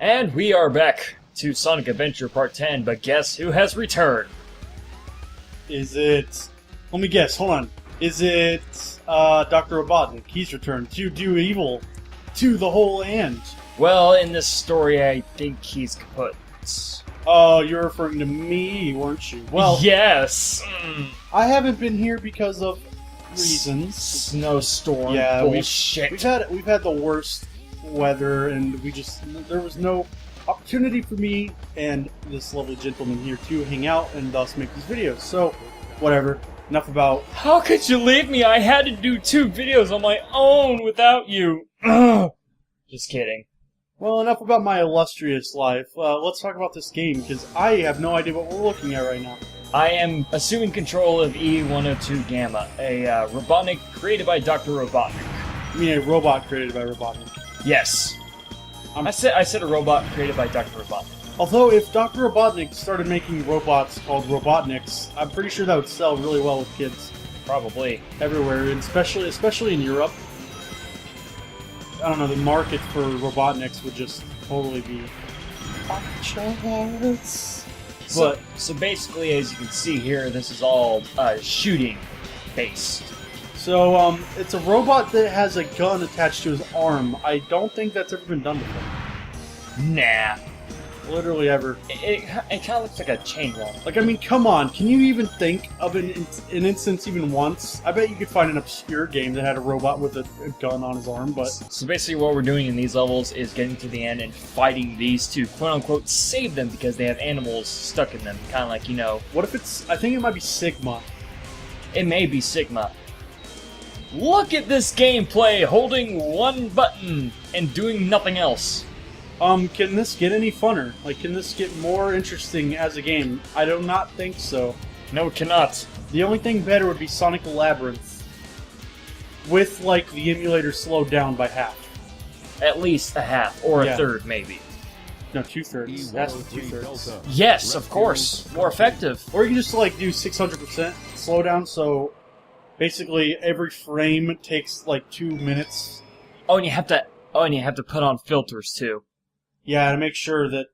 And we are back to Sonic Adventure Part 10, but guess who has returned? Is it... Let me guess, hold on. Is it Dr. Robotni? He's returned to do evil to the whole end. Well, in this story, I think he's kaput. Oh, you're referring to me, weren't you? Well, yes! I haven't been here because of reasons. Snowstorm Yeah, bullshit. We've had the worst weather, and there was no opportunity for me and this lovely gentleman here to hang out and thus make these videos. So, whatever. Enough about... How could you leave me? I had to do 2 videos on my own without you. Just kidding. Well, enough about my illustrious life. Let's talk about this game, because I have no idea what we're looking at right now. I am assuming control of E102 Gamma, a Robotnik created by Dr. Robotnik. You mean a robot created by Robotnik? Yes. I said a robot created by Dr. Robotnik. Although, if Dr. Robotnik started making robots called Robotniks, I'm pretty sure that would sell really well with kids. Probably. Everywhere, and especially in Europe. I don't know, the market for Robotniks would just totally be off the charts. So basically, as you can see here, this is all shooting based. So, it's a robot that has a gun attached to his arm. I don't think that's ever been done before. Nah. Literally ever. It kind of looks like a chain gun. Like, I mean, come on. Can you even think of an instance even once? I bet you could find an obscure game that had a robot with a gun on his arm, but... So basically what we're doing in these levels is getting to the end and fighting these to, quote-unquote, save them because they have animals stuck in them. Kind of like, you know... What if it's... I think it might be Sigma. It may be Sigma. Look at this gameplay, holding one button and doing nothing else. Can this get any funner? Like, can this get more interesting as a game? I do not think so. No, it cannot. The only thing better would be Sonic Labyrinth. With, like, the emulator slowed down by half. At least a half, or a third, maybe. No, 2/3. That's 2/3. Yes, of course. More effective. Or you can just, like, do 600% slowdown, so basically every frame takes, like, 2 minutes. Oh, and you have to put on filters, too. Yeah, to make sure that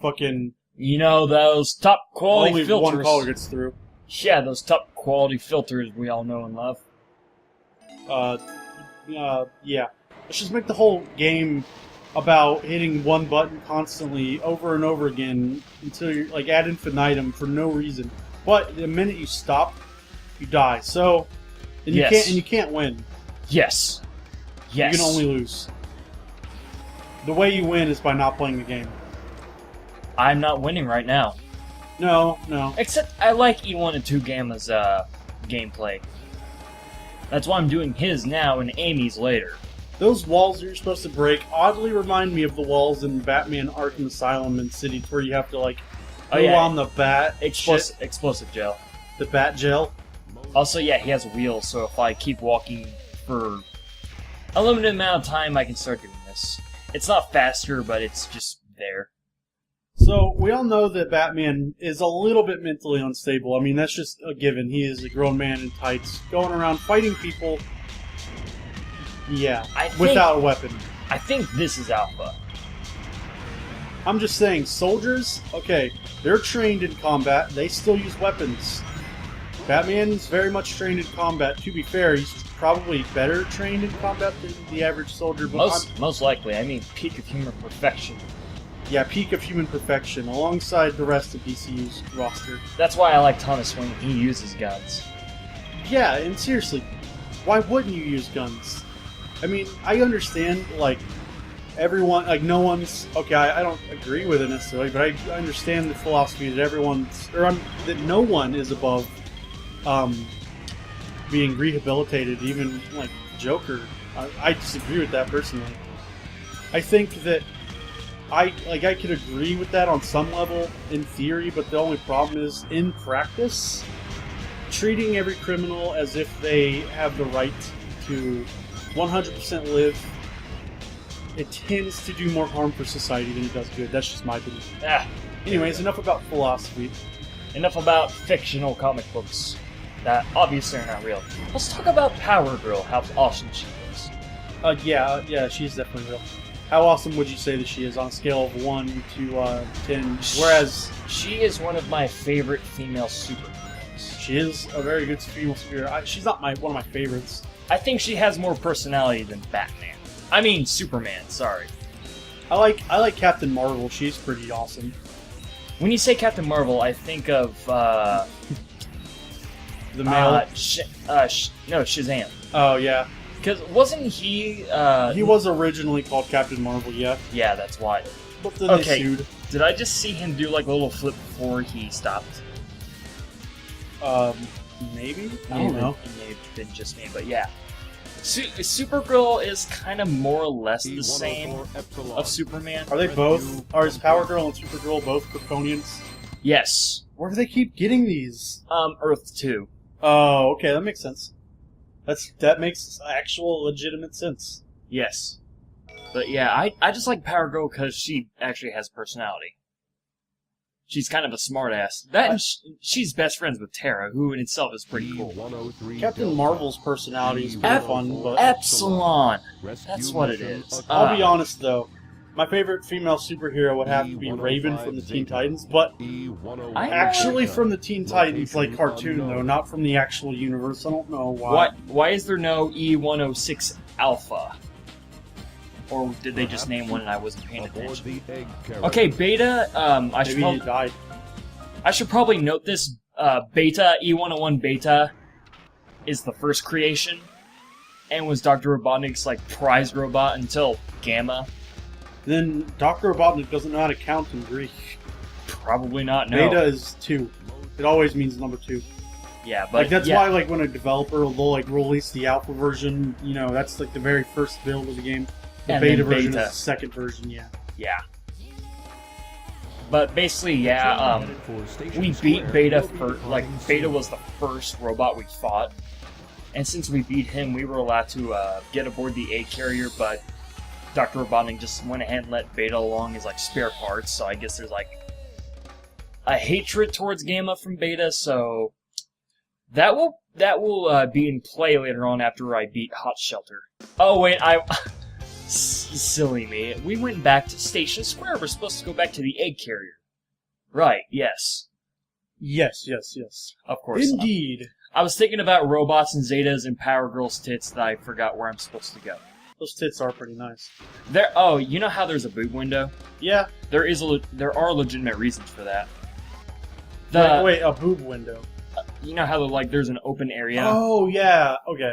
fucking... You know, those top quality only filters. Only one color gets through. Yeah, those top quality filters we all know and love. Yeah. Let's just make the whole game about hitting one button constantly over and over again until you're, like, ad infinitum for no reason. But the minute you stop, you die. So, and you can't win. Yes. Yes. You can only lose. The way you win is by not playing the game. I'm not winning right now. No. Except I like E102 Gamma's gameplay. That's why I'm doing his now and Amy's later. Those walls that you're supposed to break oddly remind me of the walls in Batman Arkham Asylum in cities where you have to, like, go on the bat explosive gel. The bat gel. Also, yeah, he has wheels, so if I keep walking for a limited amount of time, I can start doing this. It's not faster, but it's just there. So, we all know that Batman is a little bit mentally unstable. I mean, that's just a given. He is a grown man in tights, going around fighting people, without a weapon. I think this is Alpha. I'm just saying, soldiers, okay, they're trained in combat. They still use weapons. Batman's very much trained in combat. To be fair, he's probably better trained in combat than the average soldier. But most likely. I mean, peak of human perfection. Yeah, peak of human perfection, alongside the rest of DCU's roster. That's why I like Thomas when he uses guns. Yeah, and seriously, why wouldn't you use guns? I mean, I understand, like, everyone, like, no one's... Okay, I don't agree with it necessarily, but I understand the philosophy that that no one is above being rehabilitated, even, like, Joker. I disagree with that personally. I think that I could agree with that on some level in theory, but the only problem is in practice, treating every criminal as if they have the right to 100% live, it tends to do more harm for society than it does good. That's just my opinion. Anyways, enough about philosophy. Enough about fictional comic books that obviously are not real. Let's talk about Power Girl, how awesome she is. Yeah, she's definitely real. How awesome would you say that she is on a scale of 1 to 10? Whereas she is one of my favorite female superheroes. she is a very good female superhero. She's not one of my favorites. I think she has more personality than Batman. I mean, Superman. Sorry. I like Captain Marvel. She's pretty awesome. When you say Captain Marvel, I think of The male. no, Shazam. Oh yeah. Because wasn't he? He was originally called Captain Marvel. Yeah. Yeah, that's why. But then they Okay. sued. Did I just see him do like a little flip before he stopped? Maybe. I don't know. It may have been just me, but yeah. Supergirl is kind of more or less the same of Superman. Are they both? Is Power Girl and Supergirl both Kryptonians? Yes. Where do they keep getting these? Earth 2. Oh, okay, that makes sense. That makes actual legitimate sense. Yes. But yeah, I just like Power Girl because she actually has personality. She's kind of a smartass. She's best friends with Terra, who in itself is pretty cool. Captain Marvel's personality is pretty fun, but Epsilon! That's what it is. I'll be honest though, my favorite female superhero would have to be Raven from the Teen Titans, but actually from the Teen Titans like cartoon though, not from the actual universe. I don't know why. Why is there no E106 Alpha? Or did they just name one and I wasn't paying attention? Okay, Beta, Maybe he died. I should probably note this. Beta, E101 Beta, is the first creation, and was Dr. Robotnik's, like, prized robot until Gamma. Then Dr. Robotnik doesn't know how to count in Greek. Probably not, no. Beta is 2. It always means number 2. Yeah, but... Like, that's why, like, when a developer will, like, release the alpha version, you know, that's, like, the very first build of the game. The beta version is the second version, yeah. Yeah. But basically, yeah, we beat Beta Beta was the first robot we fought. And since we beat him, we were allowed to get aboard the egg carrier, but Dr. Robotnik just went ahead and let Beta along as, like, spare parts, so I guess there's, like, a hatred towards Gamma from Beta, so that will be in play later on after I beat Hot Shelter. Oh, wait, silly me. We went back to Station Square. We're supposed to go back to the egg carrier. Right, yes. Yes. Of course. Indeed. I was thinking about robots and Zetas and Power Girl's tits that I forgot where I'm supposed to go. Those tits are pretty nice. Oh, you know how there's a boob window? Yeah. There are legitimate reasons for that. Wait, a boob window. You know how there's an open area? Oh, yeah. Okay.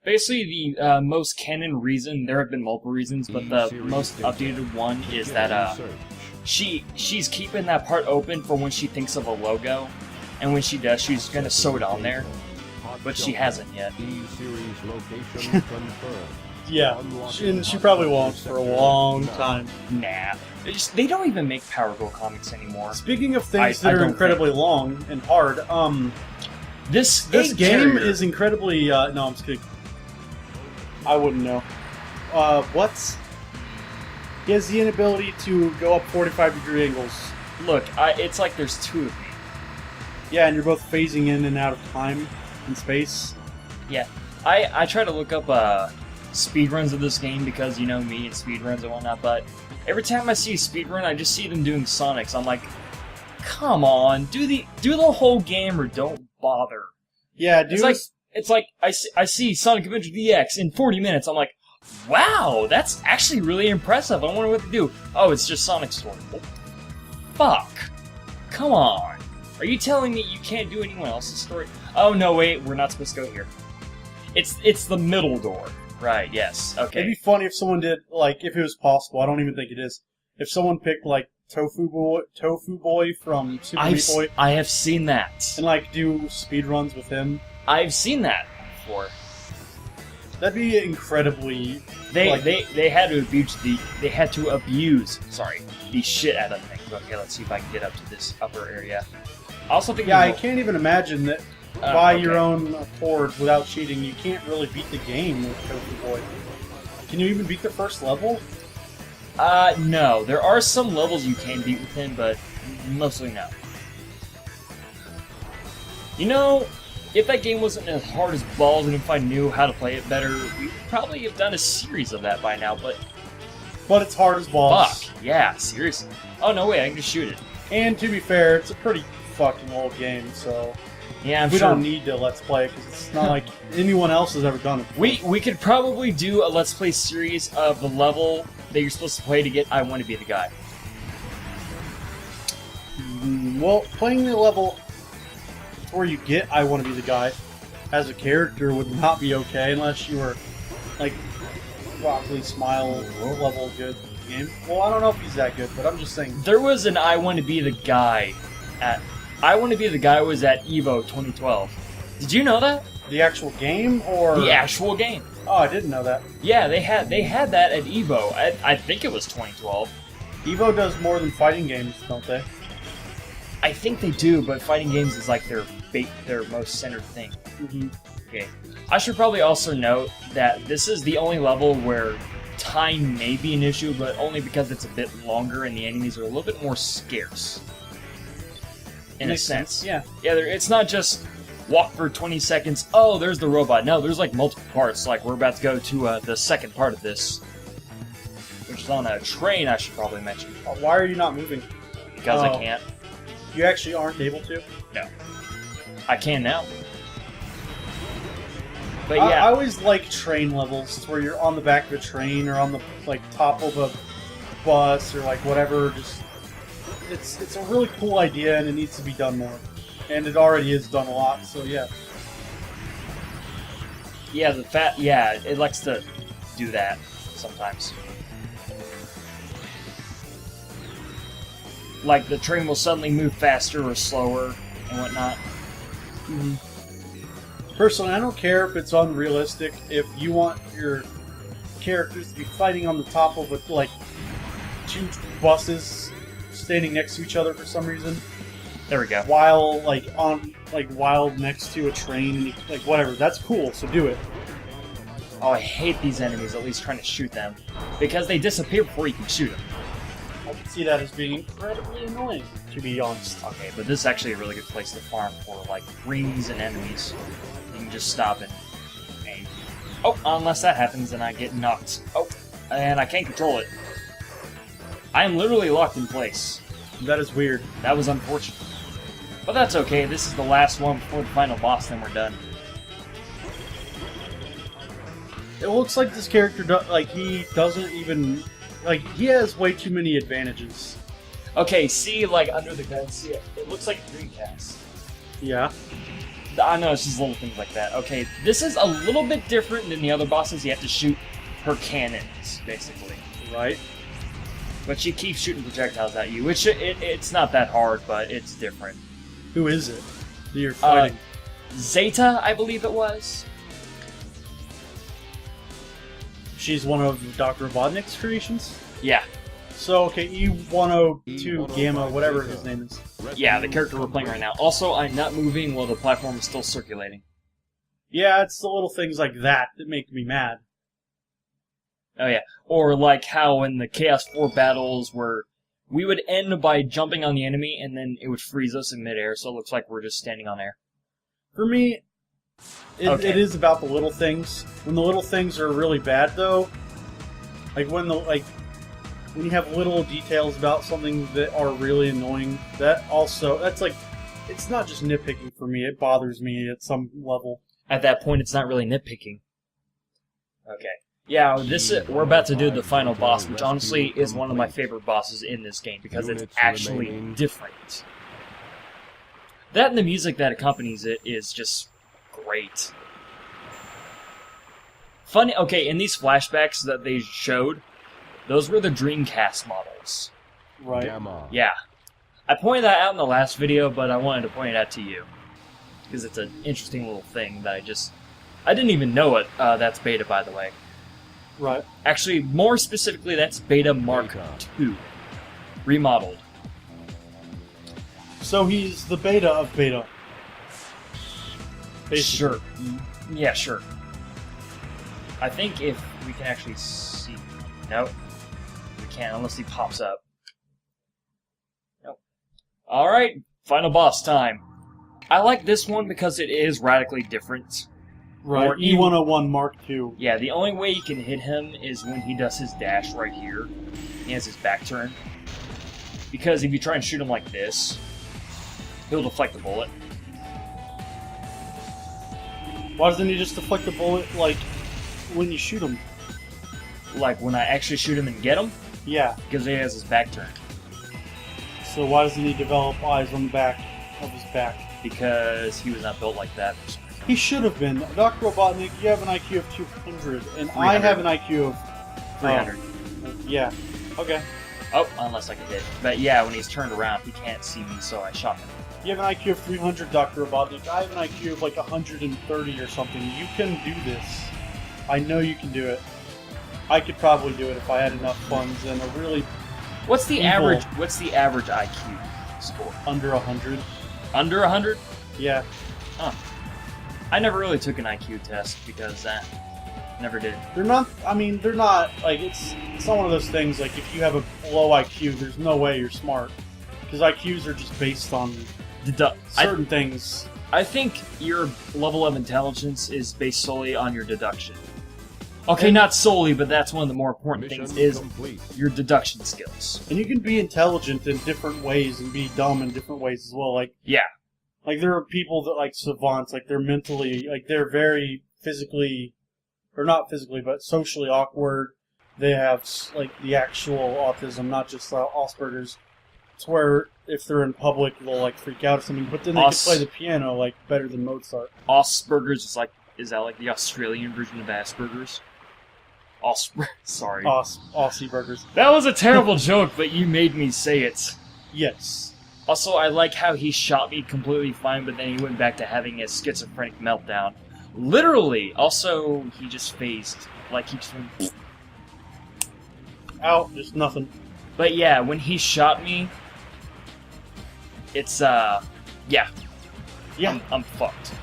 Basically, the most canon reason, there have been multiple reasons, but the most updated one is that she's keeping that part open for when she thinks of a logo, and when she does, she's gonna sew it on there, but she hasn't yet. Yeah, and she probably won't for a long time. Nah. They don't even make Power Girl comics anymore. Speaking of things that are incredibly long and hard, this game is incredibly, no, I'm just kidding. I wouldn't know. He has the inability to go up 45-degree angles. Look, it's like there's two of me. Yeah, and you're both phasing in and out of time and space. Yeah. I try to look up speedruns of this game because, you know, me and speedruns and whatnot, but every time I see a speedrun, I just see them doing Sonics. I'm like, come on, do the whole game or don't bother. Yeah, dude. It's like I see Sonic Adventure DX in 40 minutes. I'm like, wow, that's actually really impressive. I wonder what to do. Oh, it's just Sonic's story. Oh, fuck. Come on. Are you telling me you can't do anyone else's story? Oh, no, wait, we're not supposed to go here. It's the middle door. Right, yes. Okay. It'd be funny if someone did, like, if it was possible. I don't even think it is. If someone picked, like, Tofu Boy from Super Meat Boy. I have seen that. And, like, do speedruns with him. I've seen that before. That'd be incredibly. They had to abuse the shit out of things. Okay, let's see if I can get up to this upper area. I also think I can't even imagine that by your own accord without cheating, you can't really beat the game with Tofu Boy. Can you even beat the first level? No. There are some levels you can beat with him, but mostly no. You know, if that game wasn't as hard as balls and if I knew how to play it better, we'd probably have done a series of that by now, but But it's hard as balls. Fuck, yeah, seriously. Oh, no way, I can just shoot it. And to be fair, it's a pretty fucking old game, so... Yeah, I'm we sure. don't need to Let's Play it, because it's not like anyone else has ever done it before. We could probably do a Let's Play series of the level that you're supposed to play to get I Want to Be the Guy. Well, playing the level where you get I Want to Be the Guy as a character would not be okay unless you were, like, Broccoli Smile level good game. Well, I don't know if he's that good, but I'm just saying. There was an I Want to Be the Guy at... I Want to Be the Guy was at EVO 2012. Did you know that? The actual game, or... The actual game. Oh, I didn't know that. Yeah, they had that at EVO. I think it was 2012. EVO does more than fighting games, don't they? I think they do, but fighting games is like their most centered thing. Mm-hmm. Okay. I should probably also note that this is the only level where time may be an issue, but only because it's a bit longer and the enemies are a little bit more scarce. In a sense. Yeah. Yeah, it's not just walk for 20 seconds, oh, there's the robot. No, there's like multiple parts. Like, we're about to go to the second part of this, which is on a train, I should probably mention. Why are you not moving? Because I can't. You actually aren't able to? No. I can now. But yeah. I always like train levels where you're on the back of a train or on the top of a bus or whatever. Just it's a really cool idea and it needs to be done more. And it already is done a lot, so yeah. Yeah, it likes to do that sometimes. Like the train will suddenly move faster or slower and whatnot. Mm-hmm. Personally, I don't care if it's unrealistic. If you want your characters to be fighting on the top of two buses standing next to each other for some reason, there we go. While while next to a train, whatever, that's cool. So do it. Oh, I hate these enemies. At least trying to shoot them because they disappear before you can shoot them. I can see that as being incredibly annoying, to be honest. Okay, but this is actually a really good place to farm for rings and enemies. You can just stop and aim. Oh, unless that happens and I get knocked. Oh, and I can't control it. I am literally locked in place. That is weird. That was unfortunate. But that's okay, this is the last one before the final boss, then we're done. It looks like this character, he doesn't even... he has way too many advantages. Okay, see, under the gun, see, it looks like a Dreamcast. Yeah. I know, it's just little things like that. Okay, this is a little bit different than the other bosses. You have to shoot her cannons, basically. Right. But she keeps shooting projectiles at you, which it's not that hard, but it's different. Who is it that you're fighting? Zeta, I believe it was. She's one of Dr. Robotnik's creations? Yeah. So, okay, E102 Gamma, whatever his name is. Yeah, the character we're playing right now. Also, I'm not moving while the platform is still circulating. Yeah, it's the little things like that that make me mad. Oh yeah, or how in the Chaos 4 battles where we would end by jumping on the enemy and then it would freeze us in midair, so it looks like we're just standing on air. For me, it is about the little things. When the little things are really bad, though, when you have little details about something that are really annoying, it's not just nitpicking for me. It bothers me at some level. At that point, it's not really nitpicking. Okay. Yeah, we're about to do the final boss, which honestly is one of my favorite bosses in this game because it's actually different. That and the music that accompanies it is just great. Funny, okay, in these flashbacks that they showed, those were the Dreamcast models. Right. Yeah. I pointed that out in the last video, but I wanted to point it out to you. Because it's an interesting little thing that I didn't even know it. That's beta, by the way. Right. Actually, more specifically, that's Beta Mark II. Remodeled. So he's the beta of beta. Basically. Sure. Yeah, sure. I think if we can actually see... Nope. We can't unless he pops up. Nope. Alright, final boss time. I like this one because it is radically different. Right, Or E101 Mark II. Yeah, the only way you can hit him is when he does his dash right here. He has his back turn. Because if you try and shoot him like this, he'll deflect the bullet. Why doesn't he just deflect the bullet, like, when you shoot him? Like, when I actually shoot him and get him? Yeah. Because he has his back turn. So why doesn't he develop eyes on the back of his back? Because he was not built like that. He should have been. Dr. Robotnik, you have an IQ of 200, and 300. I have an IQ of... 300. Yeah. Okay. Oh, unless I can hit. But yeah, when he's turned around, he can't see me, so I shot him. You have an IQ of 300, Dr. Robotnik. I have an IQ of like 130 or something. You can do this. I know you can do it. I could probably do it if I had enough funds and a really... What's the evil- average? What's the average IQ score? Under 100. Under 100? Yeah. Huh. I never really took an IQ test because never did. They're not, I mean, they're not, like, it's not one of those things, like, if you have a low IQ, there's no way you're smart. Because IQs are just based on certain things. I think your level of intelligence is based solely on your deduction. Okay, not solely, but that's one of the more important things, is your deduction skills. And you can be intelligent in different ways and be dumb in different ways as well. Like, yeah. Like, there are people that, like, savants, like, they're mentally, like, they're very physically, or not physically, but socially awkward. They have, like, the actual autism, not just Asperger's. It's where, if they're in public, they'll, like, freak out or something, but then they can play the piano, like, better than Mozart. Asperger's is that like the Australian version of Asperger's? Sorry. Aussie burgers. That was a terrible joke, but you made me say it. Yes. Also, I like how he shot me completely fine, but then he went back to having a schizophrenic meltdown. Literally. Also, he just phased. Like, he just went... Ow, just nothing. But yeah, when he shot me, it's, yeah. Yeah. I'm fucked.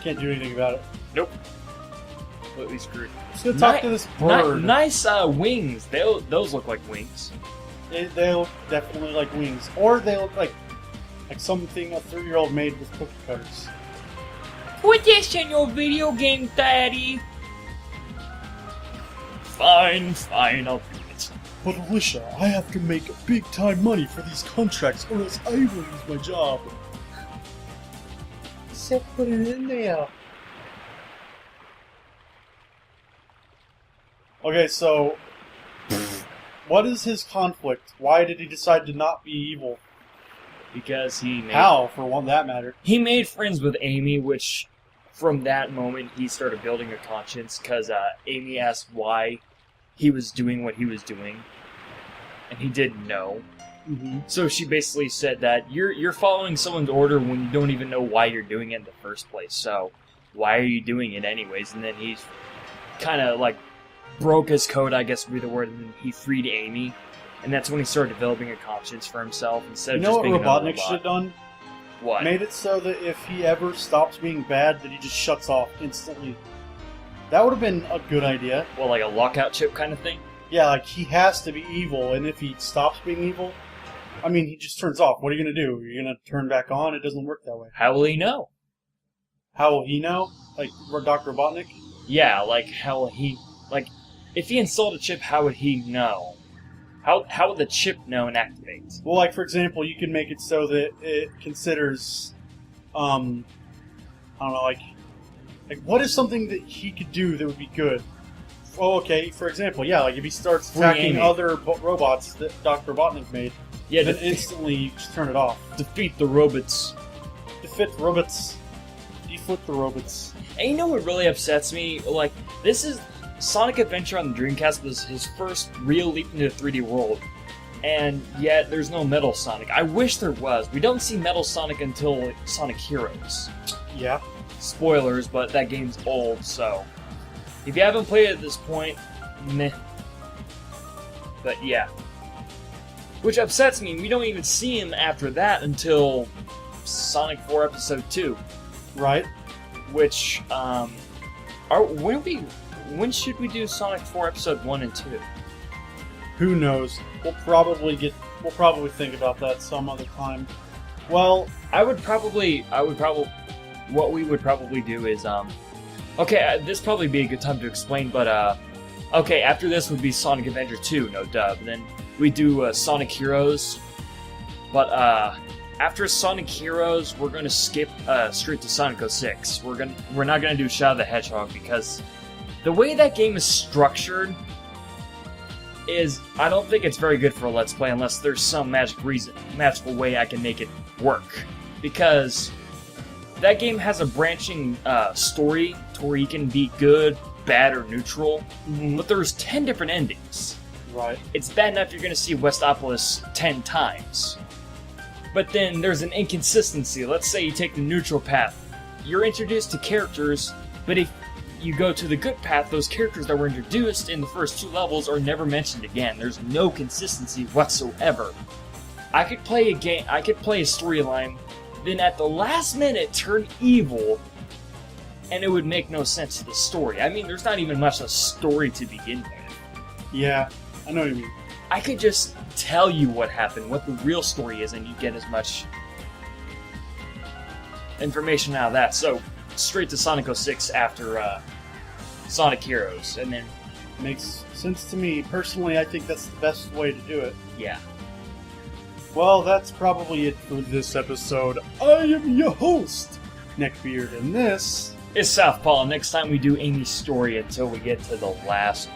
Can't do anything about it. Nope. Completely screwed. Let's go talk to this bird. Nice wings. Those look like wings. They look definitely like wings. Or they look like something a 3-year-old made with cookie cutters. Put this in your video game, Daddy! Fine, I'll do it. But Alicia, I have to make big-time money for these contracts, or else I will lose my job. So put it in there. Okay, so... what is his conflict? Why did he decide to not be evil? Because he made... How, for one that matter? He made friends with Amy, which... From that moment, he started building a conscience, because Amy asked why he was doing what he was doing, and he didn't know. Mm-hmm. So she basically said that you're following someone's order when you don't even know why you're doing it in the first place, so why are you doing it anyways? And then he kind of, like, broke his code, I guess would be the word, and then he freed Amy, and that's when he started developing a conscience for himself, instead of just being another robot. You know what Robotnik should have done? What? Made it so that if he ever stops being bad, that he just shuts off instantly. That would have been a good idea. Well, like a lockout chip kind of thing? Yeah, like, he has to be evil, and if he stops being evil, I mean, he just turns off. What are you going to do? You're going to turn back on? It doesn't work that way. How will he know? How will he know? Like, Dr. Robotnik? Yeah, like, how will he... Like, if he installed a chip, how would he know? How would the chip know and activate? Well, like, for example, you can make it so that it considers, I don't know, like, what is something that he could do that would be good? Oh, okay, for example, yeah, like, if he starts attacking other robots that Dr. Robotnik made, yeah, then instantly you just turn it off. Defeat the robots. Defeat the robots. Defeat the robots. And you know what really upsets me? Like, this is... Sonic Adventure on the Dreamcast was his first real leap into the 3D world, and yet there's no Metal Sonic. I wish there was. We don't see Metal Sonic until Sonic Heroes. Yeah. Spoilers, but that game's old, so... If you haven't played it at this point, meh. But yeah. Which upsets me, we don't even see him after that until Sonic 4 Episode 2. Right. Which, when should we do Sonic 4 Episode 1 and 2? Who knows? We'll probably think about that some other time. Well, what we would probably do is, Okay, this probably be a good time to explain, but okay, after this would be Sonic Adventure 2, no dub. Then we do Sonic Heroes, but after Sonic Heroes, we're gonna skip straight to Sonic 06. We're not gonna do Shadow the Hedgehog because the way that game is structured is I don't think it's very good for a Let's Play unless there's some magical way I can make it work. Because that game has a branching story to where you can be good, bad, or neutral, but there's 10 different endings. Right. It's bad enough you're going to see Westopolis 10 times. But then there's an inconsistency. Let's say you take the neutral path. You're introduced to characters, but if you go to the good path, those characters that were introduced in the first 2 levels are never mentioned again. There's no consistency whatsoever. I could play a storyline, then at the last minute turn evil, and it would make no sense to the story. I mean, there's not even much of a story to begin with. Yeah, I know what you mean. I could just tell you what happened, what the real story is, and you get as much information out of that. So, straight to Sonic 06 after Sonic Heroes, and then... Makes sense to me. Personally, I think that's the best way to do it. Yeah. Well, that's probably it for this episode. I am your host, Neckbeard, and this is Southpaw. Next time we do Amy's story until we get to the last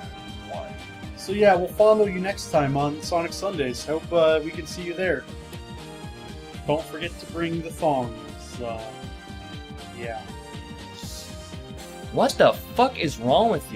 one. So yeah, we'll follow you next time on Sonic Sundays. Hope we can see you there. Don't forget to bring the thongs. Yeah. What the fuck is wrong with you?